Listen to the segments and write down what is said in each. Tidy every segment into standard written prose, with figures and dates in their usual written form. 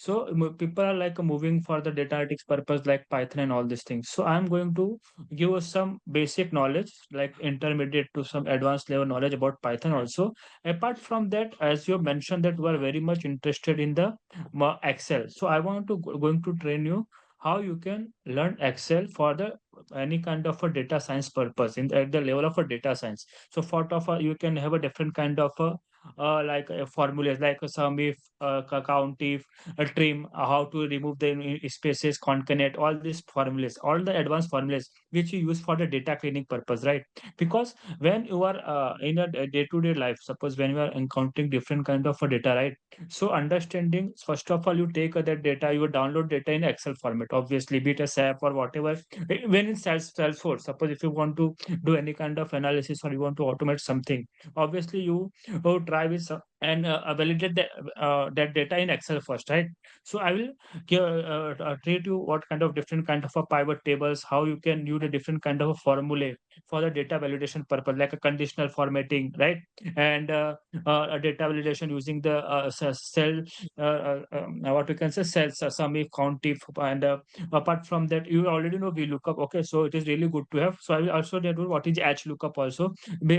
So people are like moving for the data analytics purpose like Python and all these things. So I'm going to give us some basic knowledge, like intermediate to some advanced level knowledge about Python also. Apart from that, as you mentioned that you are very much interested in the Excel. So I want to going to train you how you can learn Excel for the any kind of a data science purpose in at the level of a data science. So for of you can have a different kind of like formulas like a sum if, count if, a trim, how to remove the spaces, concatenate, all these formulas, all the advanced formulas which you use for the data cleaning purpose, right? Because when you are in a day-to-day life, suppose when you are encountering different kind of data, right? So understanding, first of all, you take that data, you download data in Excel format, obviously, be it a SAP or whatever. When in Salesforce, suppose if you want to do any kind of analysis or you want to automate something, obviously you try with and validate that data in Excel first, right? So I will treat you what kind of different kind of a pivot tables, how you can use a different kind of a formula for the data validation purpose, like a conditional formatting, right? And a data validation using the cell, what we can say, cells, sum if, count if, and apart from that, you already know VLOOKUP. Okay, so it is really good to have. So I will also tell you what is HLOOKUP also.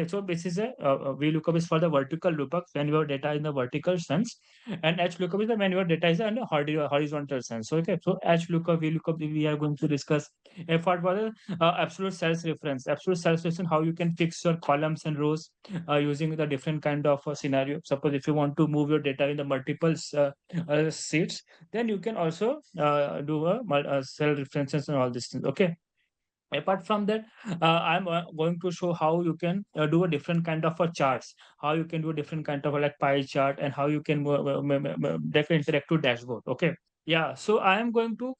So this is a VLOOKUP is for the vertical lookup when your data in the vertical sense, and HLOOKUP is the when your data is in a horizontal sense. So, okay, so HLOOKUP, VLOOKUP we are going to discuss. For the absolute cells reference, how you can fix your columns and rows using the different kind of scenario. Suppose if you want to move your data in the multiple sheets, then you can also do a cell references and all these things. Okay. Apart from that, I'm going to show how you can do a different kind of a charts, how you can do a different kind of a, like pie chart, and how you can definitely interactive dashboard. Okay. Yeah, so I am going to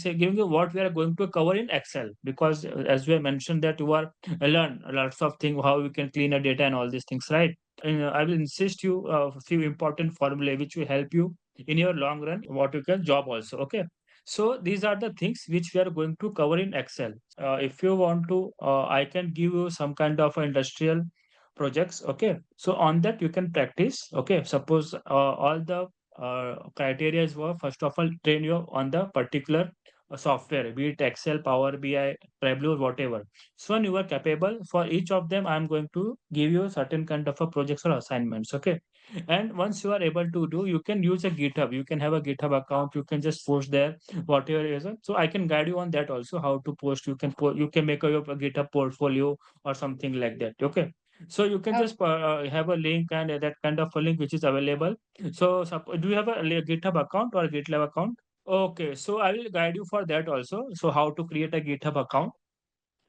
giving you what we are going to cover in Excel, because as we have mentioned that you are learn lots of things how you can clean a data and all these things, right? And I will insist you a few important formula which will help you in your long run what you can job also. Okay. So these are the things which we are going to cover in Excel. If you want to, I can give you some kind of industrial projects. Okay, so on that you can practice. Okay, suppose all the criteria is were first of all train you on the particular software, be it Excel, Power BI, Tableau, whatever. So when you are capable for each of them, I'm going to give you a certain kind of a projects or assignments. Okay, and once you are able to do, you can use a GitHub. You can have a GitHub account. You can just post there whatever is it. So I can guide you on that also how to post. You can make your GitHub portfolio or something like that. Okay. So you can Oh, just have a link and that kind of a link which is available. So do you have a GitHub account or a GitLab account? Okay, so I will guide you for that also. So how to create a GitHub account.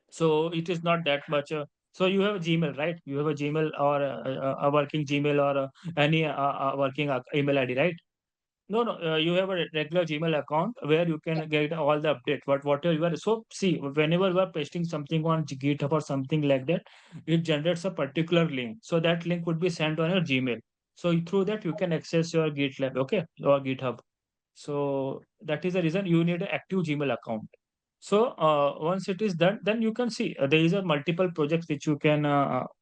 So it is not that much. So you have a Gmail, right? You have a Gmail or a working Gmail or any working email ID, right? No, no. You have a regular Gmail account where you yeah. can get all the update. Whatever you are. So see, whenever you are pasting something on GitHub or something like that, it generates a particular link. So that link would be sent on your Gmail. So through that you can access your GitLab, okay, or GitHub. So that is the reason you need an active Gmail account. So once it is done, then you can see there is a multiple projects which you can.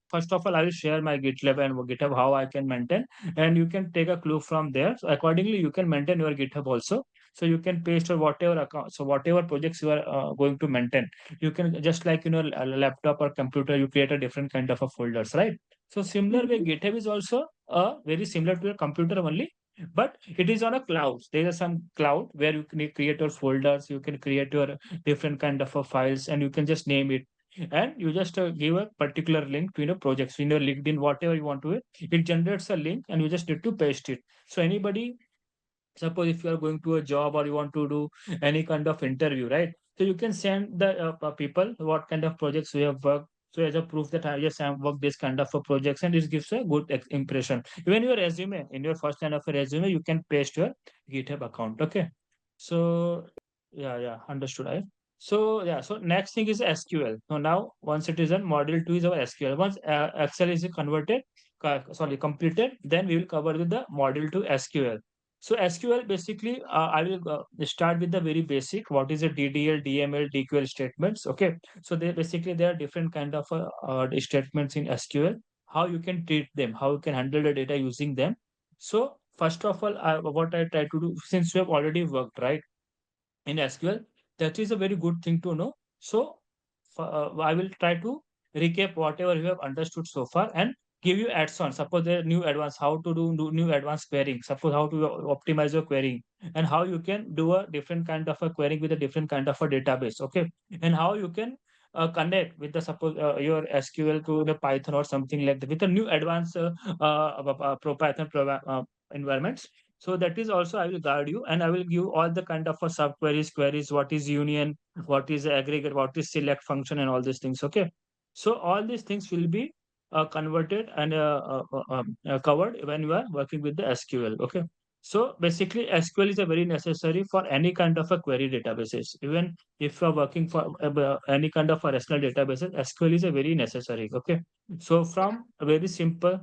First of all, I will share my GitLab and GitHub how I can maintain, and you can take a clue from there. So accordingly, you can maintain your GitHub also. So you can paste or whatever account. So whatever projects you are going to maintain, you can just like a laptop or computer, you create a different kind of a folders, right? So similar way, Mhm. GitHub is also very similar to your computer only, but it is on a cloud. There is some cloud where you can create your folders, you can create your different kind of files, and you can just name it, and you just give a particular link to projects in your LinkedIn, whatever you want to it generates a link and you just need to paste it. So anybody, suppose if you are going to a job or you want to do any kind of interview, right? So you can send the people what kind of projects you have worked. So as a proof that I just have worked this kind of a projects, and this gives a good impression. Even your resume, in your first line of a resume, you can paste your GitHub account. Okay. So yeah, yeah, understood. I so yeah, so next thing is SQL. So now once it is done, module two is our SQL. Once Excel is converted, sorry, completed, then we will cover with the module two SQL. So SQL basically, I will start with the very basic. What is a DDL, DML, DQL statements? Okay, so they basically there are different kind of statements in SQL. How you can treat them, how you can handle the data using them. So First of all, what I try to do, since we have already worked, right, in SQL, that is a very good thing to know. So I will try to recap whatever you have understood so far and give you add-on. Suppose the new advanced, how to do new advanced querying. Suppose how to optimize your querying and how you can do a different kind of a querying with a different kind of a database. Okay, and how you can connect with the suppose your SQL to the Python or something like that with a new advanced pro Python environments. So that is also I will guide you and I will give all the kind of sub queries, queries, what is union, what is aggregate, what is select function and all these things. Okay. So all these things will be converted and covered when you are working with the SQL. Okay. So basically SQL is a very necessary for any kind of a query databases. Even if you are working for any kind of a relational databases, SQL is a very necessary. Okay. So from a very simple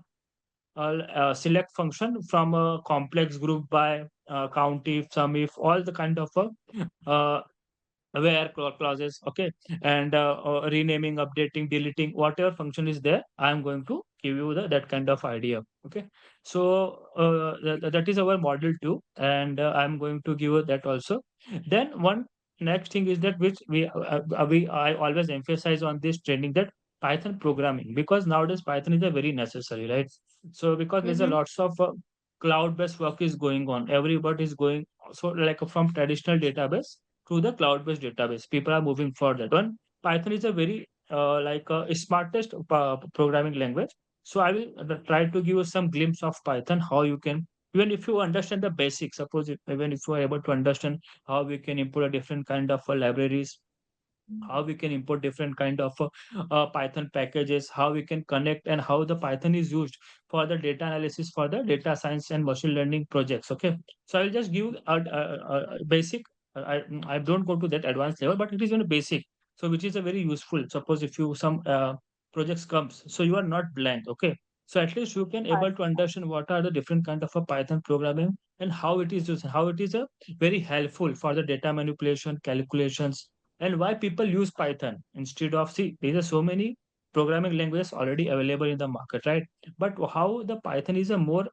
select function from a complex group by count if, sum if, all the kind of uh, where clauses, okay, and renaming, updating, deleting, whatever function is there, I'm going to give you that kind of idea. Okay, so that is our model 2, and I'm going to give you that also. Then one next thing is that which we I always emphasize on this training, that Python programming, because nowadays Python is a very necessary, right? So because there's a Mm-hmm. lots of cloud-based work is going on, everybody is going, so like from traditional database to the cloud-based database. People are moving for that one. Python is a very smartest programming language. So I will try to give you some glimpse of Python, how you can, even if you understand the basics, suppose even if you are able to understand how we can import a different kind of libraries, how we can import different kind of Python packages, how we can connect, and how the Python is used for the data analysis, for the data science and machine learning projects. Okay, so I will just give a basic. I don't go to that advanced level, but it is a basic. So which is a very useful. Suppose if you some projects comes, so you are not blank. Okay, so at least you can able to understand what are the different kind of a Python programming and how it is used, how it is a very helpful for the data manipulation, calculations, and why people use Python instead of, see, there are so many programming languages already available in the market, right? But how the Python is a more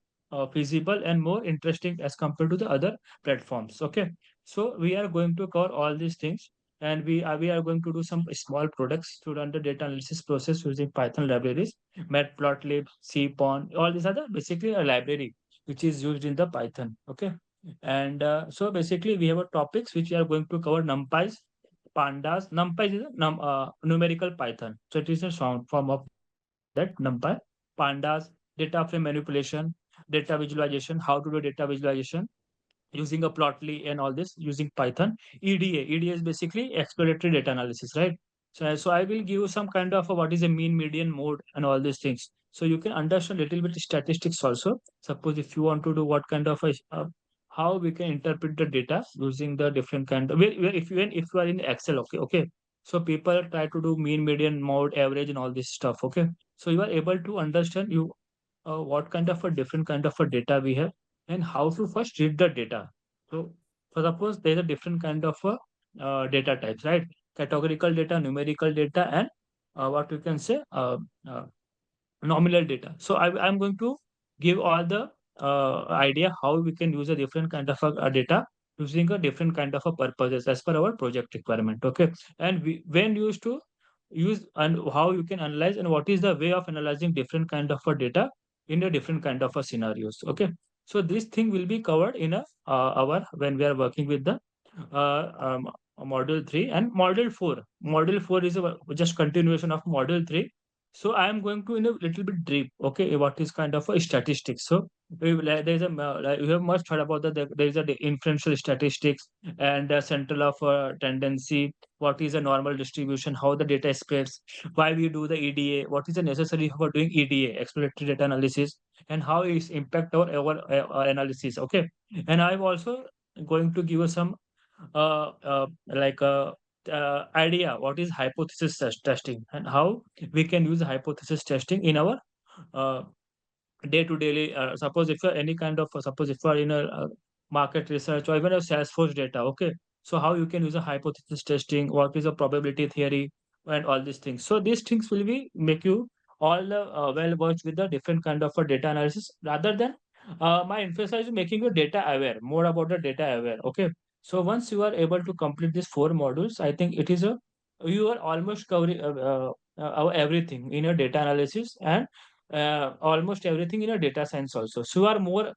feasible and more interesting as compared to the other platforms. Okay, so we are going to cover all these things, and we are going to do some small products to run the data analysis process using Python libraries, Matplotlib, CPON, all these are the basically a library which is used in the Python. Okay, and so basically we have a topics which we are going to cover: NumPy, pandas. NumPy is a numerical Python. So it is a short form of that NumPy. Pandas, data frame manipulation, data visualization, how to do data visualization using a plotly and all this using Python. EDA is basically exploratory data analysis, right? So I will give you some kind of what is a mean, median, mode, and all these things. So you can understand a little bit statistics also. Suppose if you want to do what kind of a how we can interpret the data using the different kind of, if you are in Excel, okay. So people try to do mean, median, mode, average, and all this stuff. Okay, so you are able to understand you what kind of a different kind of a data we have and how to first read the data. So, for suppose there is a different kind of a, data types, right? Categorical data, numerical data, and what you can say uh, nominal data. So I'm going to give all the idea how we can use a different kind of a data using a different kind of a purposes as per our project requirement. Okay, and when used to use and how you can analyze and what is the way of analyzing different kind of a data in a different kind of a scenarios. Okay, so this thing will be covered in a our when we are working with the uh, um, model 3 and model 4. Model 4 is just continuation of model 3. So I am going to in a little bit deep. Okay, what is kind of a statistics? So there is a like, you have must heard about there is a inferential statistics and central of tendency. What is a normal distribution? How the data spreads? Why we do the EDA? What is the necessary for doing EDA, exploratory data analysis, and how it's impact our analysis? Okay, and I'm also going to give you some like a idea what is hypothesis testing and how we can use hypothesis testing in our uh, day to day. Suppose if you're any kind of suppose if you are in a market research or even a Salesforce data, okay. So how you can use a hypothesis testing, what is a probability theory, and all these things. So these things will be make you all well versed with the different kind of data analysis rather than My emphasis is making you data aware, more about the data aware. Okay. So once you are able to complete these four modules, I think it is a you are almost covering everything in your data analysis and almost everything in your data science also. So you are more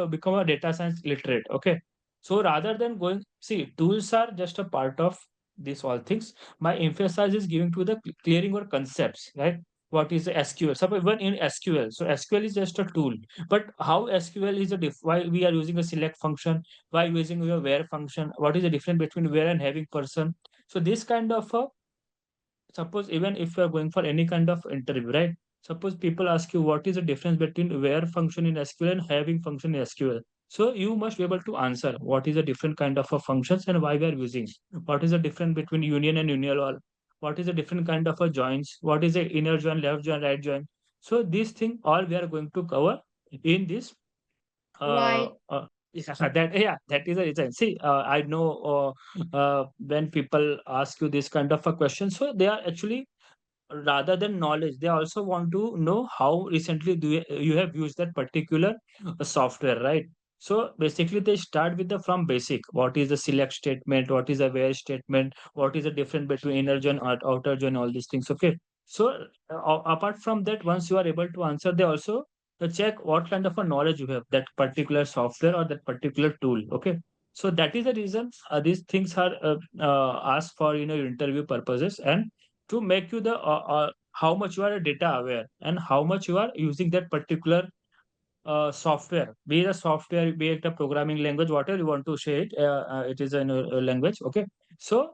become a data science literate. Okay. So rather than going, see, tools are just a part of these all things. My emphasis is giving to the clearing your concepts, right? What is the SQL? So even in SQL, so SQL is just a tool, but how SQL is why we are using a select function, why using a where function, what is the difference between where and having person. So this kind of suppose even if you are going for any kind of interview, right? Suppose people ask you what is the difference between where function in SQL and having function in SQL. So you must be able to answer what is the different kind of a functions and why we are using. What is the difference between union and union all? What is the different kind of a joins? What is the inner join, left join, right join? So these thing all we are going to cover in this Right. that is a reason. See, I know when people ask you this kind of a question, so they are actually rather than knowledge, they also want to know how recently you have used that particular software, right? So basically they start with the from basic. What is the select statement, what is a where statement, what is the difference between inner join or outer join, all these things. Okay. So apart from that, once you are able to answer, they also check what kind of a knowledge you have that particular software or that particular tool. Okay. So that is the reason these things are asked for your interview purposes, and to make you the how much you are data aware and how much you are using that particular software, be it a software, be it a programming language, whatever you want to say it, it is a language. Okay. So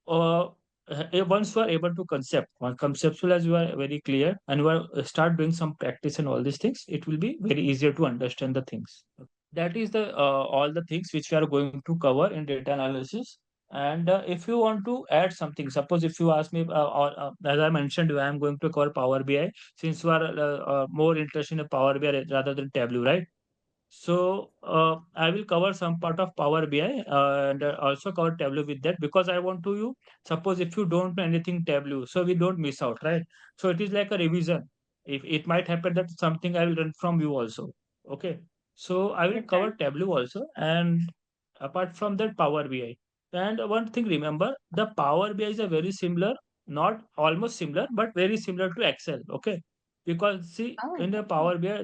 uh, once you are able to conceptual as you are very clear and you are start doing some practice and all these things, it will be very easier to understand the things. That is the all the things which we are going to cover in data analysis. And if you want to add something, suppose if you ask me, as I mentioned, I am going to cover Power BI, since you are more interested in Power BI rather than Tableau, right? So I will cover some part of Power BI and also cover Tableau with that, because I want to you. Suppose if you don't know anything Tableau, so we don't miss out, right? So it is like a revision. If it might happen that something I will learn from you also. Okay. So I will Okay. cover Tableau also, and apart from that Power BI. And one thing, remember, the Power BI is a very similar, not almost similar, but very similar to Excel. Okay. Because see, Oh, in the okay. Power BI,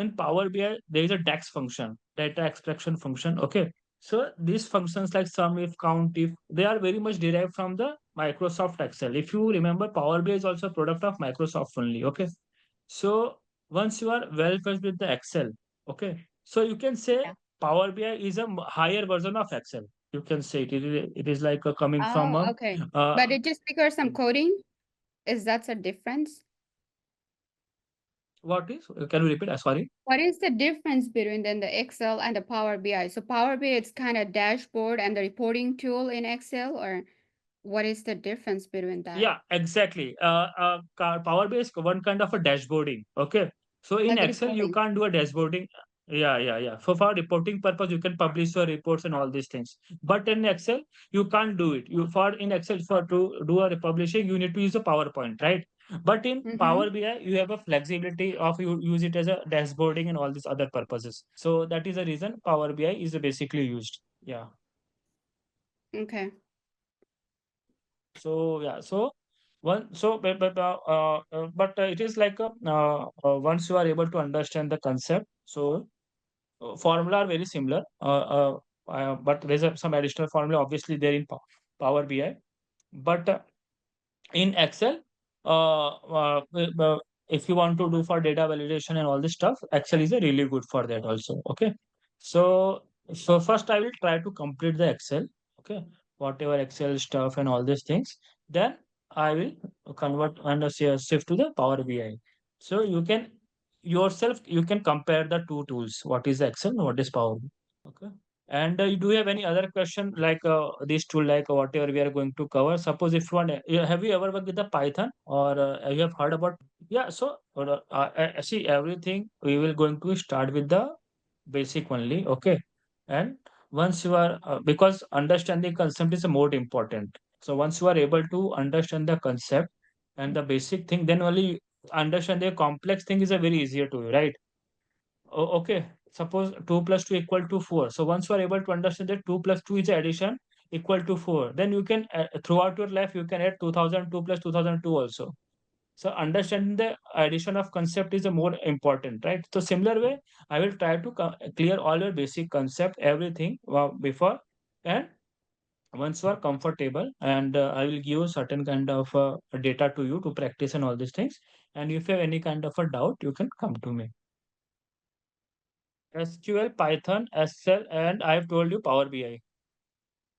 in Power BI, there is a DAX function, data extraction function. Okay. So these functions like sum, if, count, if, they are very much derived from the Microsoft Excel. If you remember, Power BI is also a product of Microsoft only. Okay. So once you are well versed with the Excel, okay. So you can say Yeah. Power BI is a higher version of Excel. You can say it is like coming from Oh, a okay. uh, But it just requires some coding? Is that a difference? what is? Can you repeat? Sorry. What is the difference between then the Excel and the Power BI? So Power BI, it's kind of dashboard and the reporting tool in Excel, or what is the difference between that? Yeah, exactly. Power BI is one kind of a dashboarding. Okay. So in Like Excel, you reporting. can't do a dashboarding. Yeah, yeah, yeah. For reporting purpose, you can publish your reports and all these things. But in Excel, you can't do it. You for in Excel for to do a publishing, you need to use a PowerPoint, right? But in Mm-hmm. Power BI, you have a flexibility of you use it as a dashboarding and all these other purposes. So that is the reason Power BI is basically used. Yeah. Okay. So yeah, so one so but it is like a once you are able to understand the concept, so formula are very similar, but there's some additional formula obviously there in Power BI. But in Excel, if you want to do for data validation and all this stuff, Excel is a really good for that also. Okay. So first I will try to complete the Excel. Okay. Whatever Excel stuff and all these things. Then I will convert and shift to the Power BI. So you can compare the two tools. What is Excel? What is Power BI? Okay. And do you have any other question like this tool, like whatever we are going to cover? Suppose if you want, have you ever worked with the Python, or you have heard about? Yeah, so see, everything we will going to start with the basic only, okay? And once you are, because understanding concept is more important. So once you are able to understand the concept and the basic thing, then only understand the complex thing is a very easier to you, right? Okay, suppose 2 plus 2 equal to 4. So once you are able to understand that 2 plus 2 is addition equal to 4, then you can, throughout your life, you can add 2002 plus 2002 also. So understanding the addition of concept is a more important, right? So similar way, I will try to clear all your basic concept, everything before, and once you are comfortable, and I will give you certain kind of data to you to practice and all these things. And if you have any kind of a doubt, you can come to me. SQL, Python, Excel, and I have told you Power BI.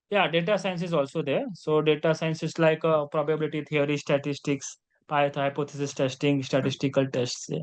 Yeah, data science is also there. So data science is like probability theory, statistics, Python hypothesis testing, statistical tests. Yeah.